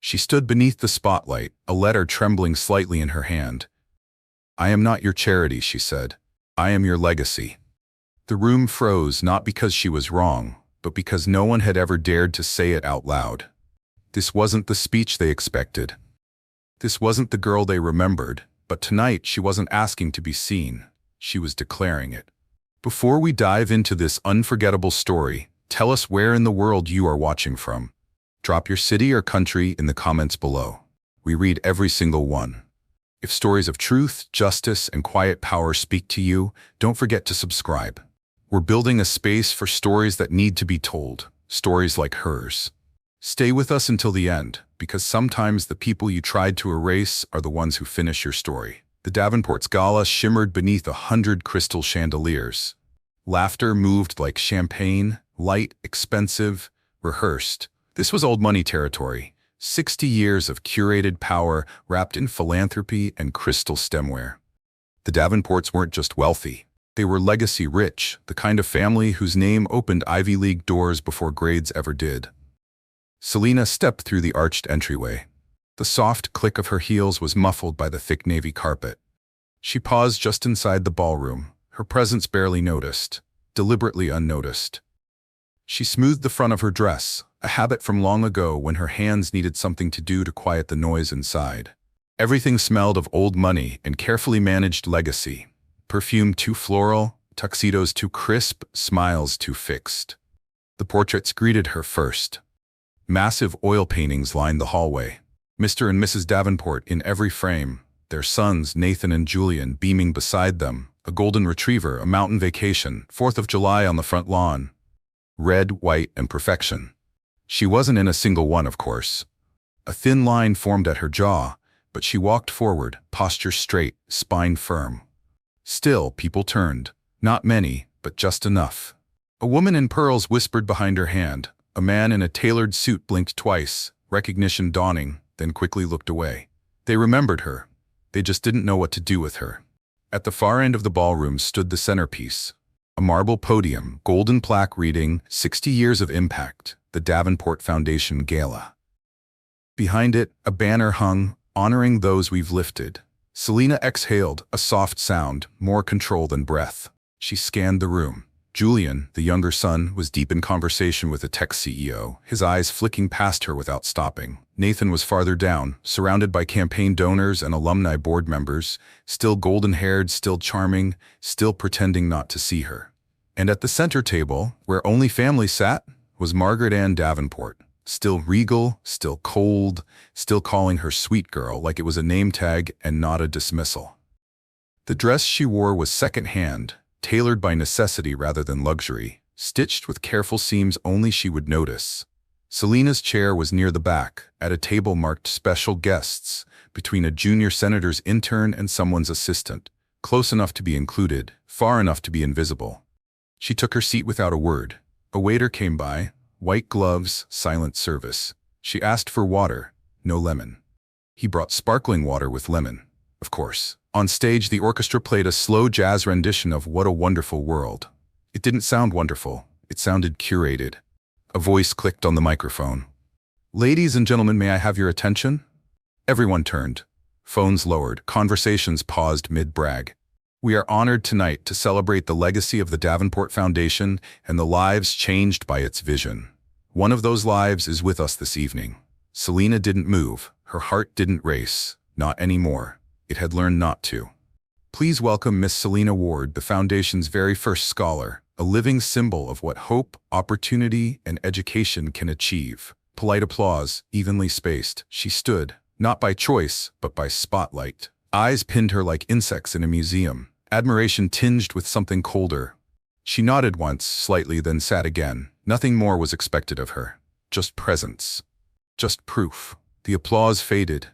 She stood beneath the spotlight, a letter trembling slightly in her hand. "I am not your charity," she said. "I am your legacy." The room froze, not because she was wrong, but because no one had ever dared to say it out loud. This wasn't the speech they expected. This wasn't the girl they remembered, but tonight she wasn't asking to be seen. She was declaring it. Before we dive into this unforgettable story, tell us where in the world you are watching from. Drop your city or country in the comments below. We read every single one. If stories of truth, justice, and quiet power speak to you, don't forget to subscribe. We're building a space for stories that need to be told, stories like hers. Stay with us until the end, because sometimes the people you tried to erase are the ones who finish your story. The Davenports gala shimmered beneath 100 crystal chandeliers. Laughter moved like champagne, light, expensive, rehearsed. This was old money territory. 60 years of curated power wrapped in philanthropy and crystal stemware. The Davenports weren't just wealthy. They were legacy-rich, the kind of family whose name opened Ivy League doors before grades ever did. Selena stepped through the arched entryway. The soft click of her heels was muffled by the thick navy carpet. She paused just inside the ballroom, her presence barely noticed, deliberately unnoticed. She smoothed the front of her dress, a habit from long ago when her hands needed something to do to quiet the noise inside. Everything smelled of old money and carefully managed legacy. Perfume too floral, tuxedos too crisp, smiles too fixed. The portraits greeted her first. Massive oil paintings lined the hallway. Mr. and Mrs. Davenport in every frame, their sons, Nathan and Julian, beaming beside them, a golden retriever, a mountain vacation, 4th of July on the front lawn. Red, white, and perfection. She wasn't in a single one, of course. A thin line formed at her jaw, but she walked forward, posture straight, spine firm. Still, people turned. Not many, but just enough. A woman in pearls whispered behind her hand. A man in a tailored suit blinked twice, recognition dawning, then quickly looked away. They remembered her. They just didn't know what to do with her. At the far end of the ballroom stood the centerpiece. A marble podium, golden plaque reading, 60 Years of Impact, the Davenport Foundation Gala. Behind it, a banner hung, honoring those we've lifted. Selena exhaled, a soft sound, more control than breath. She scanned the room. Julian, the younger son, was deep in conversation with a tech CEO, his eyes flicking past her without stopping. Nathan was farther down, surrounded by campaign donors and alumni board members, still golden-haired, still charming, still pretending not to see her. And at the center table, where only family sat, was Margaret Ann Davenport, still regal, still cold, still calling her sweet girl like it was a name tag and not a dismissal. The dress she wore was second-hand, tailored by necessity rather than luxury, stitched with careful seams only she would notice. Selena's chair was near the back, at a table marked special guests, between a junior senator's intern and someone's assistant, close enough to be included, far enough to be invisible. She took her seat without a word. A waiter came by, white gloves, silent service. She asked for water, no lemon. He brought sparkling water with lemon, of course. On stage, the orchestra played a slow jazz rendition of What a Wonderful World. It didn't sound wonderful. It sounded curated. A voice clicked on the microphone. "Ladies and gentlemen, may I have your attention?" Everyone turned. Phones lowered. Conversations paused mid-brag. "We are honored tonight to celebrate the legacy of the Davenport Foundation and the lives changed by its vision. One of those lives is with us this evening." Selena didn't move. Her heart didn't race. Not anymore. It had learned not to. "Please welcome Miss Selena Ward, the Foundation's very first scholar, a living symbol of what hope, opportunity, and education can achieve." Polite applause, evenly spaced. She stood, not by choice, but by spotlight. Eyes pinned her like insects in a museum, admiration tinged with something colder. She nodded once, slightly, then sat again. Nothing more was expected of her. Just presence. Just proof. The applause faded.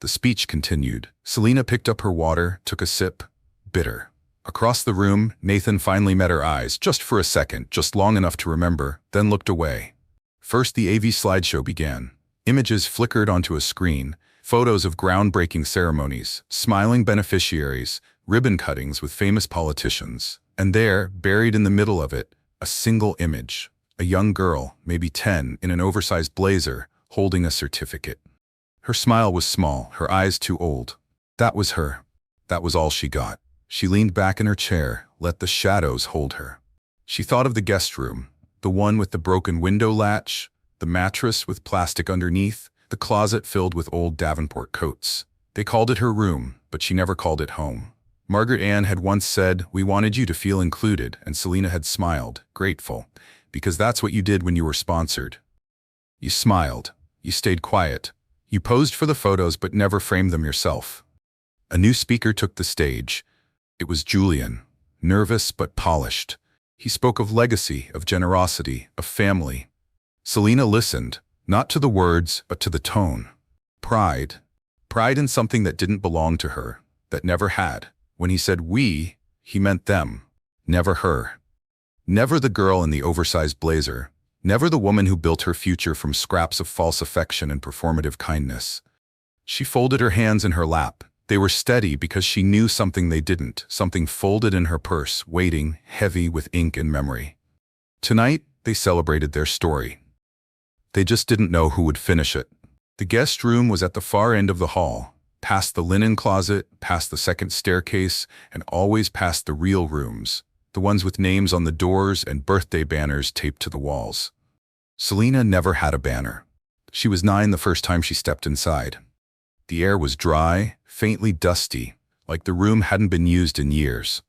The speech continued. Selena picked up her water, took a sip. Bitter. Across the room, Nathan finally met her eyes, just for a second, just long enough to remember, then looked away. First, the AV slideshow began. Images flickered onto a screen, photos of groundbreaking ceremonies, smiling beneficiaries, ribbon cuttings with famous politicians. And there, buried in the middle of it, a single image. A young girl, maybe 10, in an oversized blazer, holding a certificate. Her smile was small, her eyes too old. That was her. That was all she got. She leaned back in her chair, let the shadows hold her. She thought of the guest room, the one with the broken window latch, the mattress with plastic underneath, the closet filled with old Davenport coats. They called it her room, but she never called it home. Margaret Ann had once said, "We wanted you to feel included," and Selena had smiled, grateful, because that's what you did when you were sponsored. You smiled. You stayed quiet. You posed for the photos but never framed them yourself. A new speaker took the stage. It was Julian, nervous but polished. He spoke of legacy, of generosity, of family. Selena listened, not to the words, but to the tone. Pride. Pride in something that didn't belong to her, that never had. When he said we, he meant them, never her. Never the girl in the oversized blazer, never the woman who built her future from scraps of false affection and performative kindness. She folded her hands in her lap. They were steady because she knew something they didn't, something folded in her purse, waiting, heavy with ink and memory. Tonight, they celebrated their story. They just didn't know who would finish it. The guest room was at the far end of the hall, past the linen closet, past the second staircase, and always past the real rooms, the ones with names on the doors and birthday banners taped to the walls. Selena never had a banner. She was 9 the first time she stepped inside. The air was dry, faintly dusty, like the room hadn't been used in years.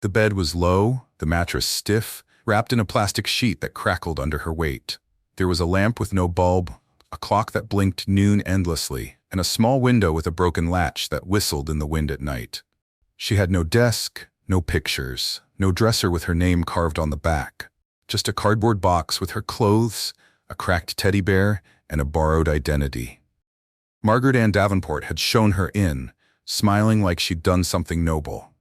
The bed was low, the mattress stiff, wrapped in a plastic sheet that crackled under her weight. There was a lamp with no bulb, a clock that blinked noon endlessly, and a small window with a broken latch that whistled in the wind at night. She had no desk, no pictures, no dresser with her name carved on the back, just a cardboard box with her clothes, a cracked teddy bear, and a borrowed identity. Margaret Ann Davenport had shown her in, smiling like she'd done something noble.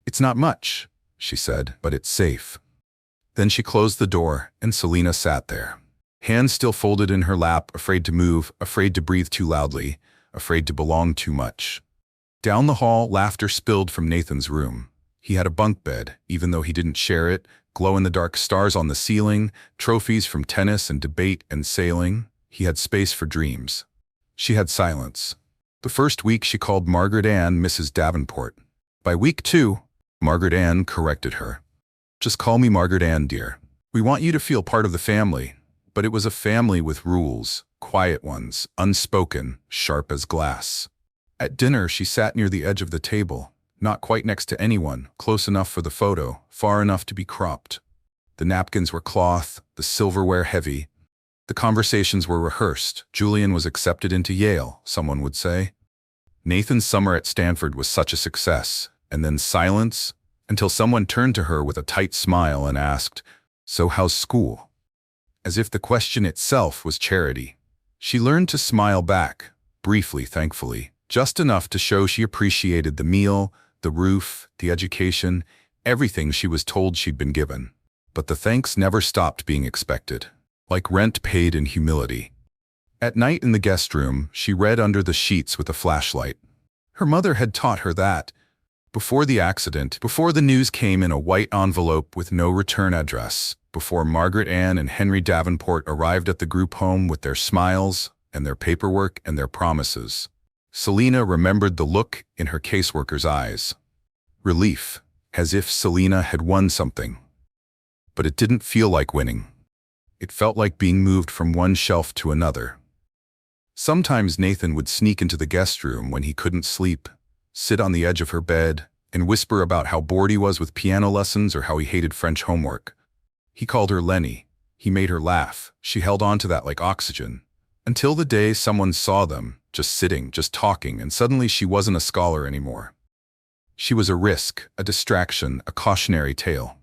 "It's not much," she said, "but it's safe." Then she closed the door, and Selena sat there, hands still folded in her lap, afraid to move, afraid to breathe too loudly, afraid to belong too much. Down the hall, laughter spilled from Nathan's room. He had a bunk bed, even though he didn't share it, glow-in-the-dark stars on the ceiling, trophies from tennis and debate and sailing. He had space for dreams. She had silence. The first week she called Margaret Ann Mrs. Davenport. By week 2, Margaret Ann corrected her. "Just call me Margaret Ann, dear. We want you to feel part of the family." But it was a family with rules, quiet ones, unspoken, sharp as glass. At dinner she sat near the edge of the table, not quite next to anyone, close enough for the photo, far enough to be cropped. The napkins were cloth, the silverware heavy. The conversations were rehearsed. Julian was accepted into Yale, someone would say. Nathan's summer at Stanford was such a success, and then silence, until someone turned to her with a tight smile and asked, "So how's school?" As if the question itself was charity. She learned to smile back, briefly, thankfully, just enough to show she appreciated the meal, the roof, the education, everything she was told she'd been given. But the thanks never stopped being expected, like rent paid in humility. At night in the guest room, she read under the sheets with a flashlight. Her mother had taught her that. Before the accident, before the news came in a white envelope with no return address, before Margaret Ann and Henry Davenport arrived at the group home with their smiles and their paperwork and their promises, Selena remembered the look in her caseworker's eyes. Relief, as if Selena had won something. But it didn't feel like winning. It felt like being moved from one shelf to another. Sometimes Nathan would sneak into the guest room when he couldn't sleep, sit on the edge of her bed, and whisper about how bored he was with piano lessons or how he hated French homework. He called her Lenny. He made her laugh. She held on to that like oxygen. Until the day someone saw them, just sitting, just talking, and suddenly she wasn't a scholar anymore. She was a risk, a distraction, a cautionary tale.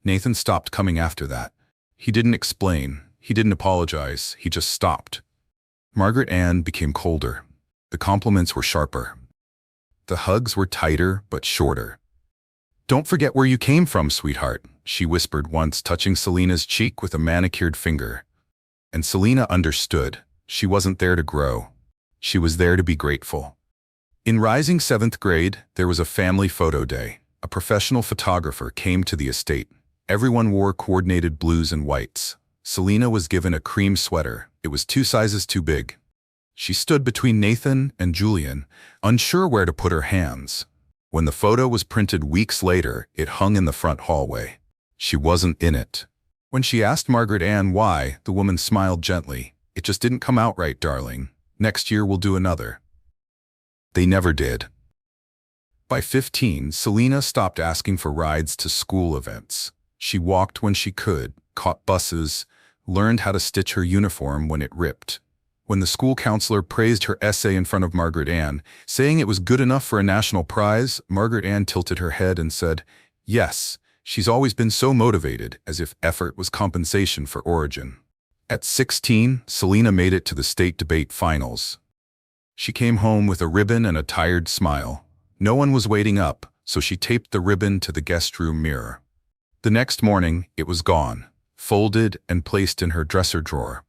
Nathan stopped coming after that. He didn't explain. He didn't apologize. He just stopped. Margaret Ann became colder. The compliments were sharper. The hugs were tighter but shorter. "Don't forget where you came from, sweetheart," she whispered once, touching Selena's cheek with a manicured finger. And Selena understood. She wasn't there to grow. She was there to be grateful. In rising 7th grade, there was a family photo day. A professional photographer came to the estate. Everyone wore coordinated blues and whites. Selena was given a cream sweater. It was 2 sizes too big. She stood between Nathan and Julian, unsure where to put her hands. When the photo was printed weeks later, it hung in the front hallway. She wasn't in it. When she asked Margaret Ann why, the woman smiled gently. "It just didn't come out right, darling. Next year we'll do another." They never did. By 15, Selena stopped asking for rides to school events. She walked when she could, caught buses, learned how to stitch her uniform when it ripped. When the school counselor praised her essay in front of Margaret Ann, saying it was good enough for a national prize, Margaret Ann tilted her head and said, "Yes, she's always been so motivated," as if effort was compensation for origin. At 16, Selena made it to the state debate finals. She came home with a ribbon and a tired smile. No one was waiting up, so she taped the ribbon to the guest room mirror. The next morning, it was gone, folded and placed in her dresser drawer.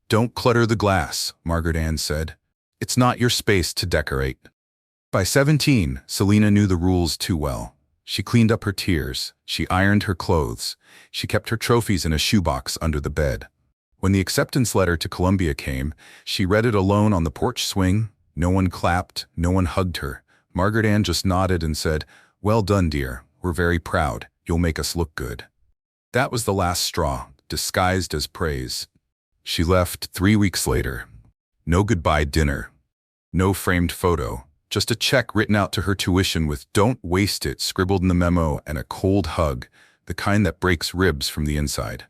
"Don't clutter the glass," Margaret Ann said. "It's not your space to decorate." By 17, Selena knew the rules too well. She cleaned up her tears, she ironed her clothes, she kept her trophies in a shoebox under the bed. When the acceptance letter to Columbia came, she read it alone on the porch swing. No one clapped, no one hugged her. Margaret Ann just nodded and said, "Well done, dear. We're very proud. You'll make us look good." That was the last straw, disguised as praise. She left 3 weeks later. No goodbye dinner. No framed photo. Just a check written out to her tuition with "Don't waste it" scribbled in the memo, and a cold hug, the kind that breaks ribs from the inside.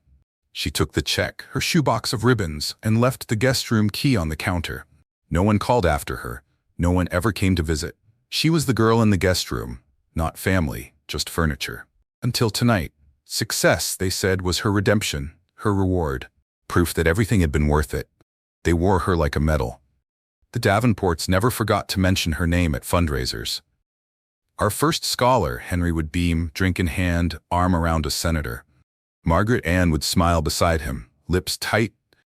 She took the check, her shoebox of ribbons, and left the guest room key on the counter. No one called after her. No one ever came to visit. She was the girl in the guest room, not family, just furniture. Until tonight. Success, they said, was her redemption, her reward. Proof that everything had been worth it. They wore her like a medal. The Davenports never forgot to mention her name at fundraisers. "Our first scholar," Henry would beam, drink in hand, arm around a senator. Margaret Ann would smile beside him, lips tight,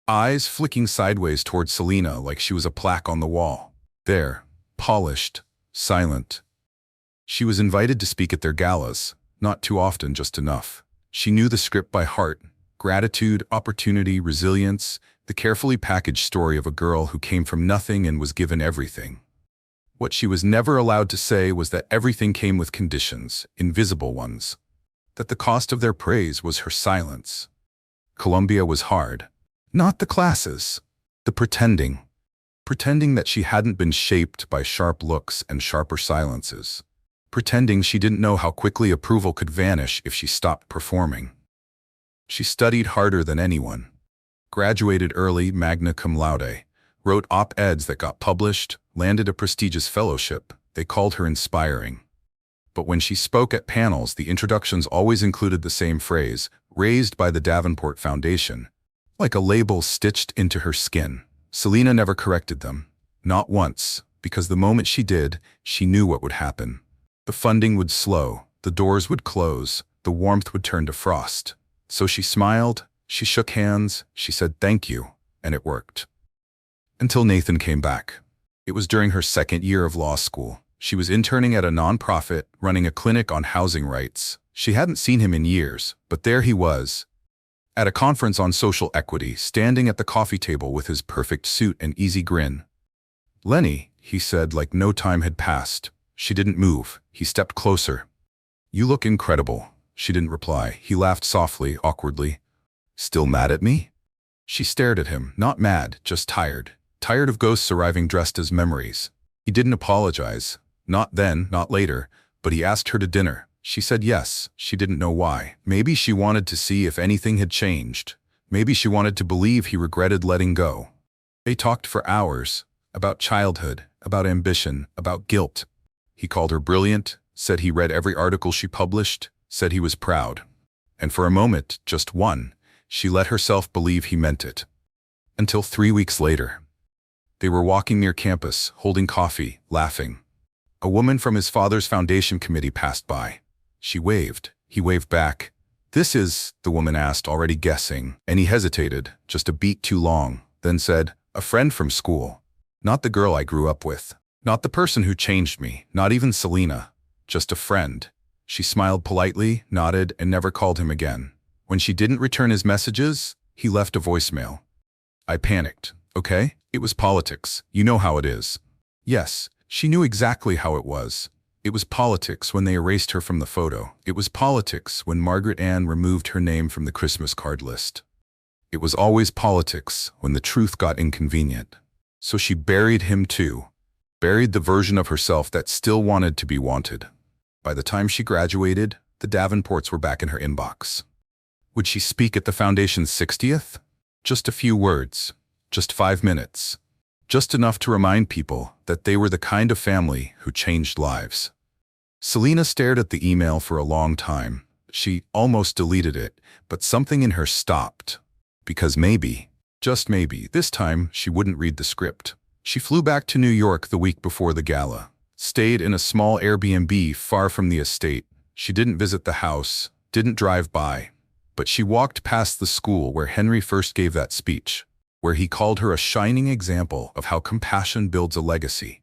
eyes flicking sideways toward Selena like she was a plaque on the wall. There, polished, silent. She was invited to speak at their galas, not too often, just enough. She knew the script by heart. Gratitude, opportunity, resilience, the carefully packaged story of a girl who came from nothing and was given everything. What she was never allowed to say was that everything came with conditions, invisible ones. That the cost of their praise was her silence. Columbia was hard. Not the classes. The pretending. Pretending that she hadn't been shaped by sharp looks and sharper silences. Pretending she didn't know how quickly approval could vanish if she stopped performing. She studied harder than anyone. Graduated early, magna cum laude. Wrote op-eds that got published, landed a prestigious fellowship. They called her inspiring. But when she spoke at panels, the introductions always included the same phrase, "Raised by the Davenport Foundation," like a label stitched into her skin. Selena never corrected them. Not once, because the moment she did, she knew what would happen. The funding would slow, the doors would close, the warmth would turn to frost. So she smiled, she shook hands, she said thank you, and it worked. Until Nathan came back. It was during her second year of law school. She was interning at a nonprofit, running a clinic on housing rights. She hadn't seen him in years, but there he was, at a conference on social equity, standing at the coffee table with his perfect suit and easy grin. "Lenny," he said like no time had passed. She didn't move. He stepped closer. "You look incredible." She didn't reply. He laughed softly, awkwardly. "Still mad at me?" She stared at him, not mad, just tired. Tired of ghosts arriving dressed as memories. He didn't apologize. Not then, not later, but he asked her to dinner. She said yes. She didn't know why. Maybe she wanted to see if anything had changed. Maybe she wanted to believe he regretted letting go. They talked for hours, about childhood, about ambition, about guilt. He called her brilliant, said he read every article she published, said he was proud. And for a moment, just one, she let herself believe he meant it. Until 3 weeks later. They were walking near campus, holding coffee, laughing. A woman from his father's foundation committee passed by. She waved. He waved back. "This is," the woman asked, already guessing, and he hesitated, just a beat too long, then said, "A friend from school. Not the girl I grew up with. Not the person who changed me, not even Selena. Just a friend." She smiled politely, nodded, and never called him again. When she didn't return his messages, he left a voicemail. "I panicked, okay? It was politics. You know how it is. Yes, she knew exactly how it was. It was politics when they erased her from the photo. It was politics when Margaret Ann removed her name from the Christmas card list. It was always politics when the truth got inconvenient. So she buried him too. Buried the version of herself that still wanted to be wanted. By the time she graduated, the Davenports were back in her inbox. Would she speak at the Foundation's 60th? Just a few words. Just 5 minutes. Just enough to remind people that they were the kind of family who changed lives. Selena stared at the email for a long time. She almost deleted it, but something in her stopped. Because maybe, just maybe, this time she wouldn't read the script. She flew back to New York the week before the gala. Stayed in a small Airbnb far from the estate. She didn't visit the house, didn't drive by. But she walked past the school where Henry first gave that speech, where he called her a shining example of how compassion builds a legacy.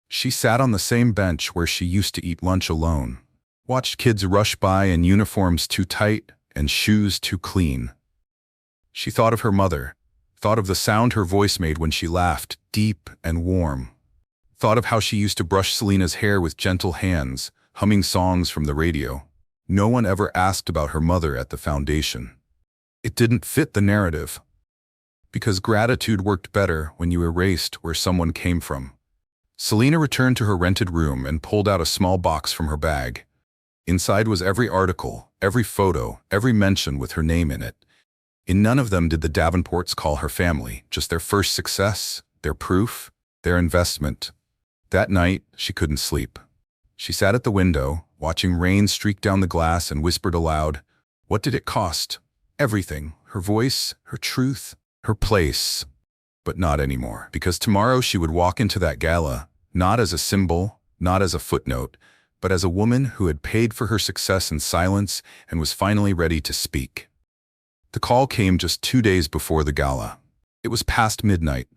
She sat on the same bench where she used to eat lunch alone, watched kids rush by in uniforms too tight and shoes too clean. She thought of her mother, thought of the sound her voice made when she laughed, deep and warm. Thought of how she used to brush Selena's hair with gentle hands, humming songs from the radio. No one ever asked about her mother at the Foundation. It didn't fit the narrative. Because gratitude worked better when you erased where someone came from. Selena returned to her rented room and pulled out a small box from her bag. Inside was every article, every photo, every mention with her name in it. In none of them did the Davenports call her family, just their first success, their proof, their investment. That night, she couldn't sleep. She sat at the window, watching rain streak down the glass, and whispered aloud, "What did it cost? Everything. Her voice, her truth, her place." But not anymore, because tomorrow she would walk into that gala, not as a symbol, not as a footnote, but as a woman who had paid for her success in silence and was finally ready to speak. The call came just 2 days before the gala. It was past midnight.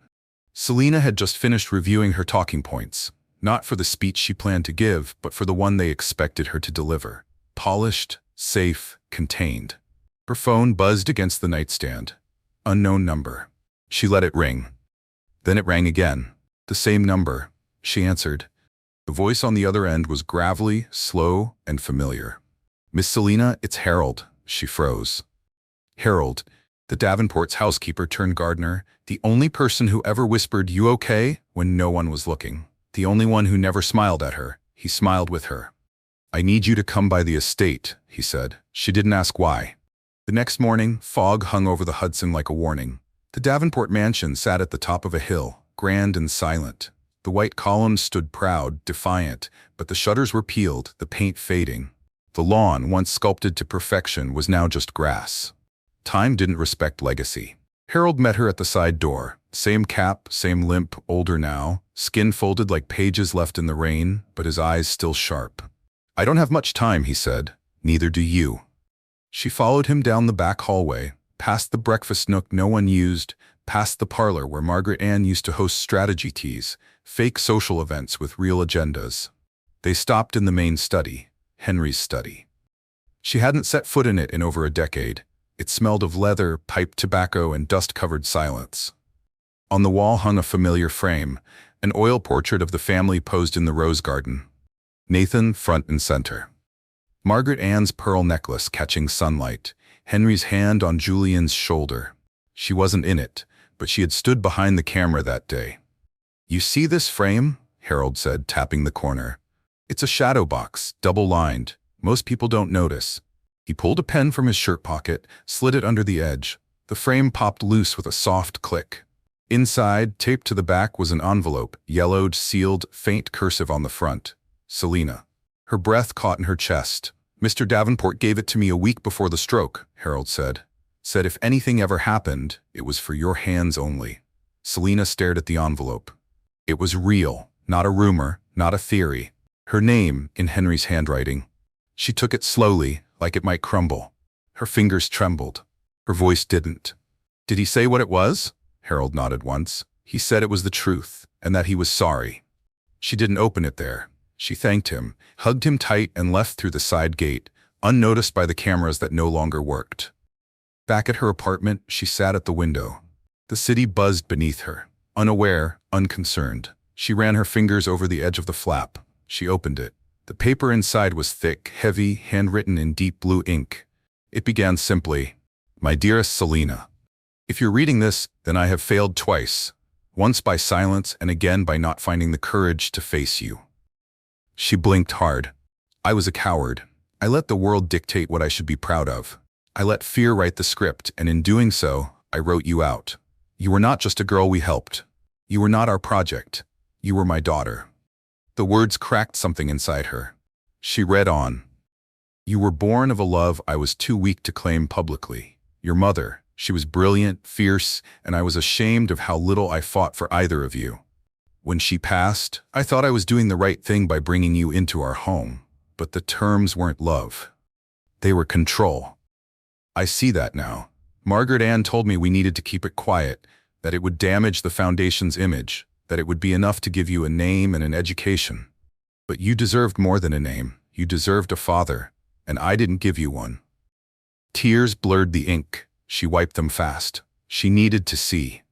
Selena had just finished reviewing her talking points, not for the speech she planned to give, but for the one they expected her to deliver. Polished, safe, contained. Her phone buzzed against the nightstand. Unknown number. She let it ring. Then it rang again. The same number. She answered. The voice on the other end was gravelly, slow, and familiar. "Miss Selena, it's Harold." She froze. Harold, the Davenport's housekeeper turned gardener, the only person who ever whispered, "You okay?" when no one was looking. The only one who never smiled at her. He smiled with her. "I need you to come by the estate," he said. She didn't ask why. The next morning, fog hung over the Hudson like a warning. The Davenport mansion sat at the top of a hill, grand and silent. The white columns stood proud, defiant, but the shutters were peeled, the paint fading. The lawn, once sculpted to perfection, was now just grass. Time didn't respect legacy. Harold met her at the side door. Same cap, same limp, older now, skin folded like pages left in the rain, but his eyes still sharp. "I don't have much time," he said. "Neither do you." She followed him down the back hallway, past the breakfast nook no one used, past the parlor where Margaret Ann used to host strategy teas, fake social events with real agendas. They stopped in the main study, Henry's study. She hadn't set foot in it in over a decade. It smelled of leather, pipe tobacco, and dust-covered silence. On the wall hung a familiar frame, an oil portrait of the family posed in the rose garden. Nathan front and center. Margaret Ann's pearl necklace catching sunlight, Henry's hand on Julian's shoulder. She wasn't in it, but she had stood behind the camera that day. "You see this frame?" Harold said, tapping the corner. "It's a shadow box, double-lined. Most people don't notice." He pulled a pen from his shirt pocket, slid it under the edge. The frame popped loose with a soft click. Inside, taped to the back, was an envelope, yellowed, sealed, faint cursive on the front. "Selena." Her breath caught in her chest. "Mr. Davenport gave it to me a week before the stroke," Harold said. "Said if anything ever happened, it was for your hands only." Selena stared at the envelope. It was real, not a rumor, not a theory. Her name in Henry's handwriting. She took it slowly, like it might crumble. Her fingers trembled. Her voice didn't. "Did he say what it was?" Harold nodded once. "He said it was the truth, and that he was sorry." She didn't open it there. She thanked him, hugged him tight, and left through the side gate, unnoticed by the cameras that no longer worked. Back at her apartment, she sat at the window. The city buzzed beneath her. Unaware, unconcerned. She ran her fingers over the edge of the flap. She opened it. The paper inside was thick, heavy, handwritten in deep blue ink. It began simply, "My dearest Selena, if you're reading this, then I have failed twice. Once by silence and again by not finding the courage to face you." She blinked hard. "I was a coward. I let the world dictate what I should be proud of. I let fear write the script, and in doing so, I wrote you out. You were not just a girl we helped. You were not our project. You were my daughter." The words cracked something inside her. She read on. "You were born of a love I was too weak to claim publicly. Your mother, she was brilliant, fierce, and I was ashamed of how little I fought for either of you. When she passed, I thought I was doing the right thing by bringing you into our home. But the terms weren't love. They were control. I see that now. Margaret Ann told me we needed to keep it quiet, that it would damage the foundation's image, that it would be enough to give you a name and an education. But you deserved more than a name. You deserved a father, and I didn't give you one." Tears blurred the ink. She wiped them fast. She needed to see.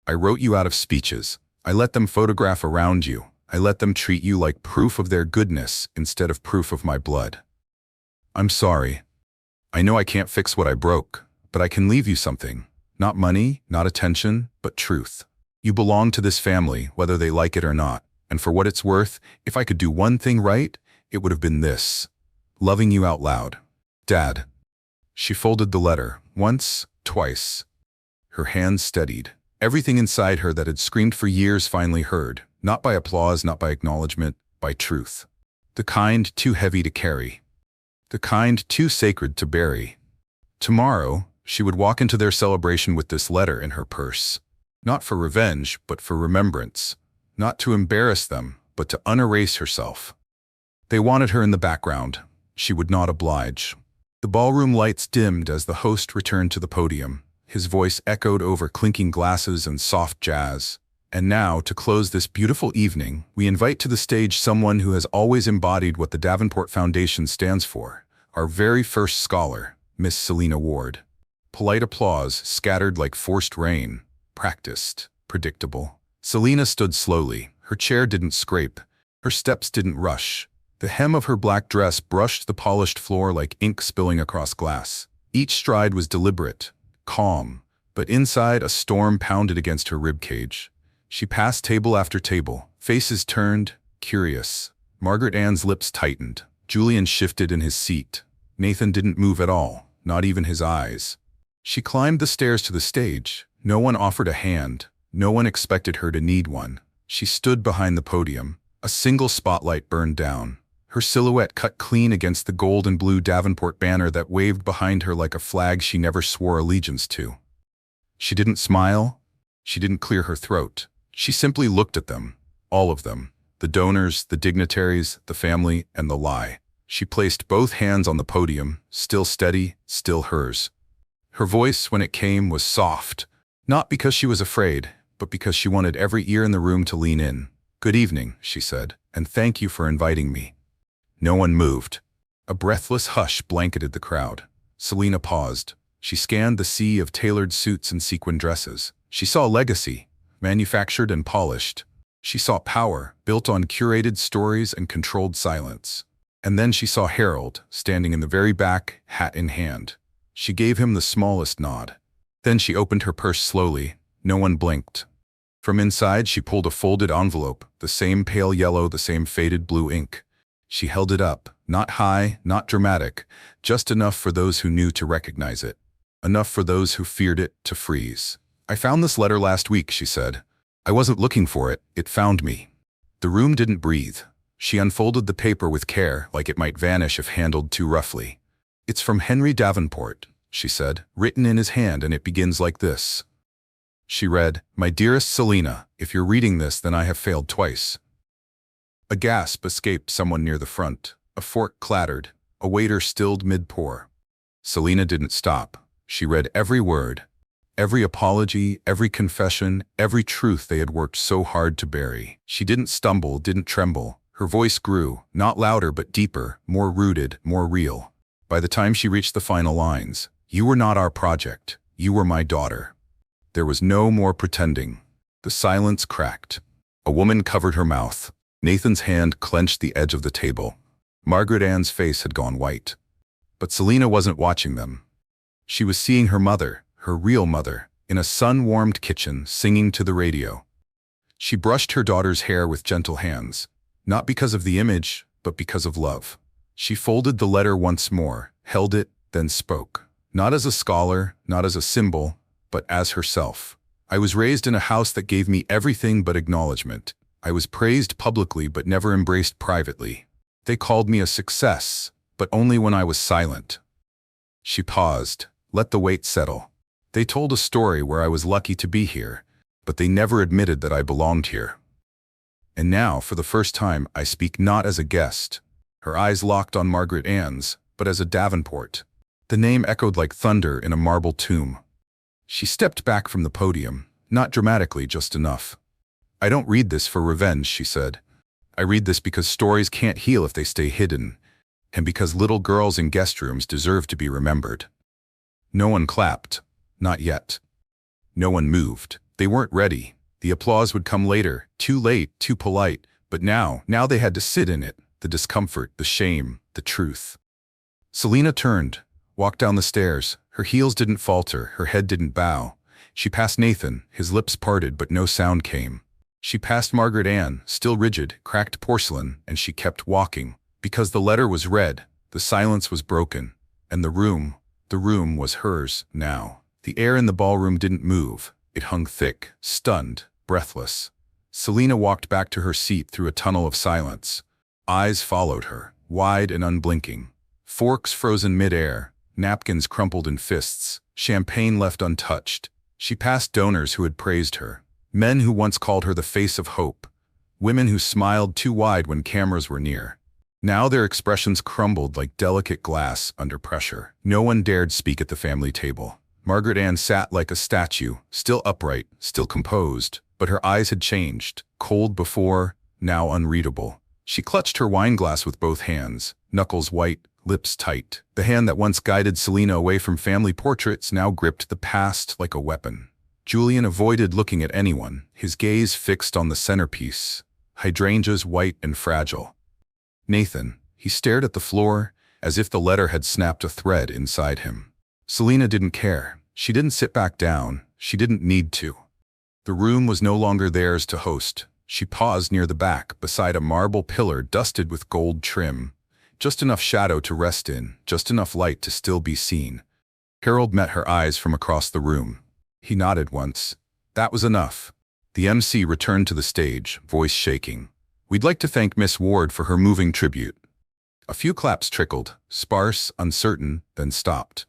"I wrote you out of speeches. I let them photograph around you. I let them treat you like proof of their goodness instead of proof of my blood. I'm sorry. I know I can't fix what I broke, but I can leave you something. Not money, not attention, but truth. You belong to this family, whether they like it or not. And for what it's worth, if I could do one thing right, it would have been this. Loving you out loud. Dad." She folded the letter, once, twice. Her hands steadied. Everything inside her that had screamed for years finally heard, not by applause, not by acknowledgement, by truth. The kind too heavy to carry. The kind too sacred to bury. Tomorrow, she would walk into their celebration with this letter in her purse. Not for revenge, but for remembrance. Not to embarrass them, but to unerase herself. They wanted her in the background. She would not oblige. The ballroom lights dimmed as the host returned to the podium. His voice echoed over clinking glasses and soft jazz. "And now, to close this beautiful evening, we invite to the stage someone who has always embodied what the Davenport Foundation stands for, our very first scholar, Miss Selena Ward." Polite applause scattered like forced rain. Practiced, predictable. Selena stood slowly. Her chair didn't scrape. Her steps didn't rush. The hem of her black dress brushed the polished floor like ink spilling across glass. Each stride was deliberate, calm, but inside a storm pounded against her ribcage. She passed table after table, faces turned, curious. Margaret Ann's lips tightened. Julian shifted in his seat. Nathan didn't move at all, not even his eyes. She climbed the stairs to the stage. No one offered a hand. No one expected her to need one. She stood behind the podium. A single spotlight burned down. Her silhouette cut clean against the gold and blue Davenport banner that waved behind her like a flag she never swore allegiance to. She didn't smile. She didn't clear her throat. She simply looked at them, all of them, the donors, the dignitaries, the family, and the lie. She placed both hands on the podium, still steady, still hers. Her voice, when it came, was soft, not because she was afraid, but because she wanted every ear in the room to lean in. "Good evening," she said, "and thank you for inviting me." No one moved. A breathless hush blanketed the crowd. Selena paused. She scanned the sea of tailored suits and sequin dresses. She saw legacy, manufactured and polished. She saw power, built on curated stories and controlled silence. And then she saw Harold, standing in the very back, hat in hand. She gave him the smallest nod. Then she opened her purse slowly. No one blinked. From inside, she pulled a folded envelope, the same pale yellow, the same faded blue ink. She held it up, not high, not dramatic, just enough for those who knew to recognize it. Enough for those who feared it to freeze. "I found this letter last week," she said. "I wasn't looking for it, it found me." The room didn't breathe. She unfolded the paper with care, like it might vanish if handled too roughly. "It's from Henry Davenport," she said, written in his hand, and it begins like this. She read, "My dearest Selena, if you're reading this, then I have failed twice." A gasp escaped someone near the front. A fork clattered. A waiter stilled mid-pour. Selena didn't stop. She read every word. Every apology, every confession, every truth they had worked so hard to bury. She didn't stumble, didn't tremble. Her voice grew, not louder but deeper, more rooted, more real. By the time she reached the final lines, "You were not our project. You were my daughter." There was no more pretending. The silence cracked. A woman covered her mouth. Nathan's hand clenched the edge of the table. Margaret Ann's face had gone white. But Selena wasn't watching them. She was seeing her mother, her real mother, in a sun-warmed kitchen, singing to the radio. She brushed her daughter's hair with gentle hands, not because of the image, but because of love. She folded the letter once more, held it, then spoke. Not as a scholar, not as a symbol, but as herself. I was raised in a house that gave me everything but acknowledgement. I was praised publicly but never embraced privately. They called me a success, but only when I was silent. She paused, let the weight settle. They told a story where I was lucky to be here, but they never admitted that I belonged here. And now, for the first time, I speak not as a guest. Her eyes locked on Margaret Ann's, but as a Davenport. The name echoed like thunder in a marble tomb. She stepped back from the podium, not dramatically, just enough. I don't read this for revenge, she said. I read this because stories can't heal if they stay hidden, and because little girls in guest rooms deserve to be remembered. No one clapped. Not yet. No one moved. They weren't ready. The applause would come later, too late, too polite, but now they had to sit in it, the discomfort, the shame, the truth. Selena turned, walked down the stairs. Her heels didn't falter, her head didn't bow. She passed Nathan, his lips parted but no sound came. She passed Margaret Ann, still rigid, cracked porcelain, and she kept walking. Because the letter was read, the silence was broken, and the room was hers now. The air in the ballroom didn't move. It hung thick, stunned, breathless. Selena walked back to her seat through a tunnel of silence. Eyes followed her, wide and unblinking. Forks frozen mid-air, napkins crumpled in fists, champagne left untouched. She passed donors who had praised her, men who once called her the face of hope, women who smiled too wide when cameras were near. Now their expressions crumbled like delicate glass under pressure. No one dared speak at the family table. Margaret Ann sat like a statue, still upright, still composed, but her eyes had changed, cold before, now unreadable. She clutched her wineglass with both hands, knuckles white, lips tight. The hand that once guided Selena away from family portraits now gripped the past like a weapon. Julian avoided looking at anyone, his gaze fixed on the centerpiece, hydrangeas white and fragile. Nathan, he stared at the floor, as if the letter had snapped a thread inside him. Selena didn't care. She didn't sit back down. She didn't need to. The room was no longer theirs to host. She paused near the back, beside a marble pillar dusted with gold trim. Just enough shadow to rest in, just enough light to still be seen. Harold met her eyes from across the room. He nodded once. That was enough. The MC returned to the stage, voice shaking. We'd like to thank Miss Ward for her moving tribute. A few claps trickled, sparse, uncertain, then stopped.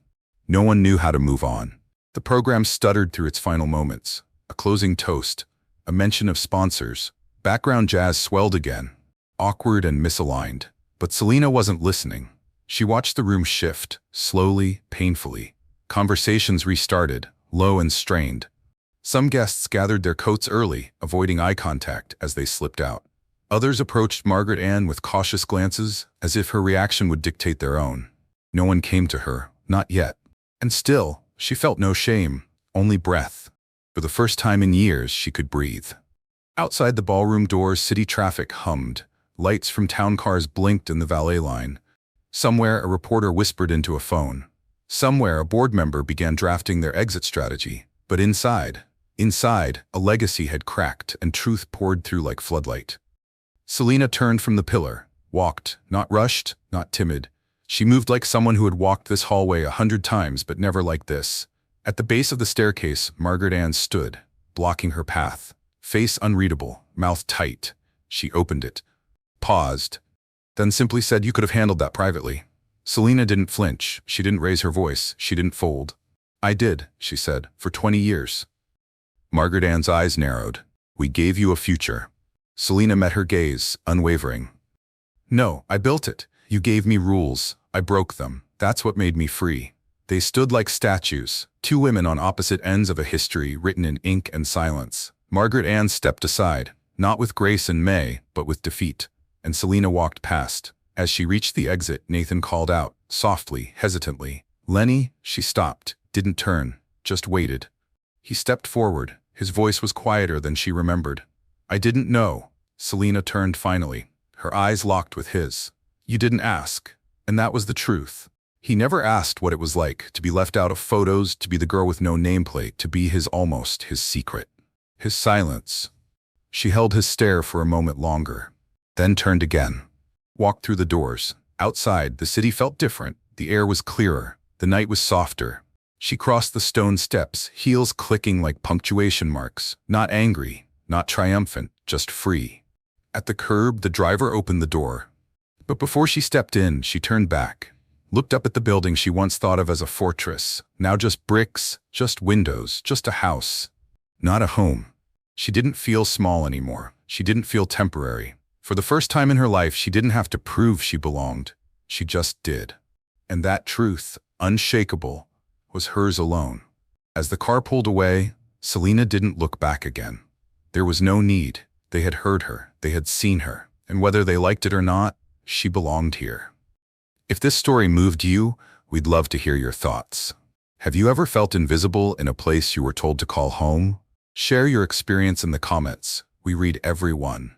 No one knew how to move on. The program stuttered through its final moments. A closing toast, a mention of sponsors. Background jazz swelled again, awkward and misaligned. But Selena wasn't listening. She watched the room shift, slowly, painfully. Conversations restarted, low and strained. Some guests gathered their coats early, avoiding eye contact as they slipped out. Others approached Margaret Ann with cautious glances, as if her reaction would dictate their own. No one came to her, not yet. And still, she felt no shame, only breath. For the first time in years, she could breathe. Outside the ballroom doors, city traffic hummed. Lights from town cars blinked in the valet line. Somewhere, a reporter whispered into a phone. Somewhere, a board member began drafting their exit strategy. But inside, a legacy had cracked and truth poured through like floodlight. Selena turned from the pillar, walked, not rushed, not timid. She moved like someone who had walked this hallway 100 times, but never like this. At the base of the staircase, Margaret Ann stood, blocking her path. Face unreadable, mouth tight. She opened it, paused, then simply said, "You could have handled that privately." Selena didn't flinch. She didn't raise her voice. She didn't fold. "I did," she said, "for 20 years. Margaret Ann's eyes narrowed. "We gave you a future." Selena met her gaze, unwavering. "No, I built it. You gave me rules. I broke them. That's what made me free." They stood like statues, two women on opposite ends of a history written in ink and silence. Margaret Ann stepped aside, not with grace and May, but with defeat, and Selena walked past. As she reached the exit, Nathan called out, softly, hesitantly. "Lenny." She stopped, didn't turn, just waited. He stepped forward, His voice was quieter than she remembered. I didn't know. Selena turned finally, her eyes locked with his. You didn't ask, and that was the truth. He never asked what it was like to be left out of photos, to be the girl with no nameplate, to be his secret. His silence. She held his stare for a moment longer, then turned again. Walked through the doors. Outside, the city felt different. The air was clearer. The night was softer. She crossed the stone steps, heels clicking like punctuation marks. Not angry, not triumphant, just free. At the curb, the driver opened the door. But before she stepped in, she turned back, looked up at the building she once thought of as a fortress. Now just bricks, just windows, just a house. Not a home. She didn't feel small anymore. She didn't feel temporary. For the first time in her life, she didn't have to prove she belonged. She just did. And that truth, unshakable, was hers alone. As the car pulled away, Selena didn't look back again. There was no need. They had heard her. They had seen her. And whether they liked it or not, she belonged here. If this story moved you, we'd love to hear your thoughts. Have you ever felt invisible in a place you were told to call home? Share your experience in the comments. We read every one.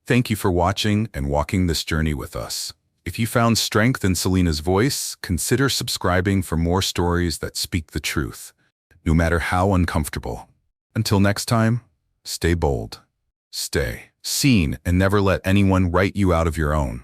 Thank you for watching and walking this journey with us. If you found strength in Selena's voice, consider subscribing for more stories that speak the truth, no matter how uncomfortable. Until next time, stay bold, stay seen, and never let anyone write you out of your own.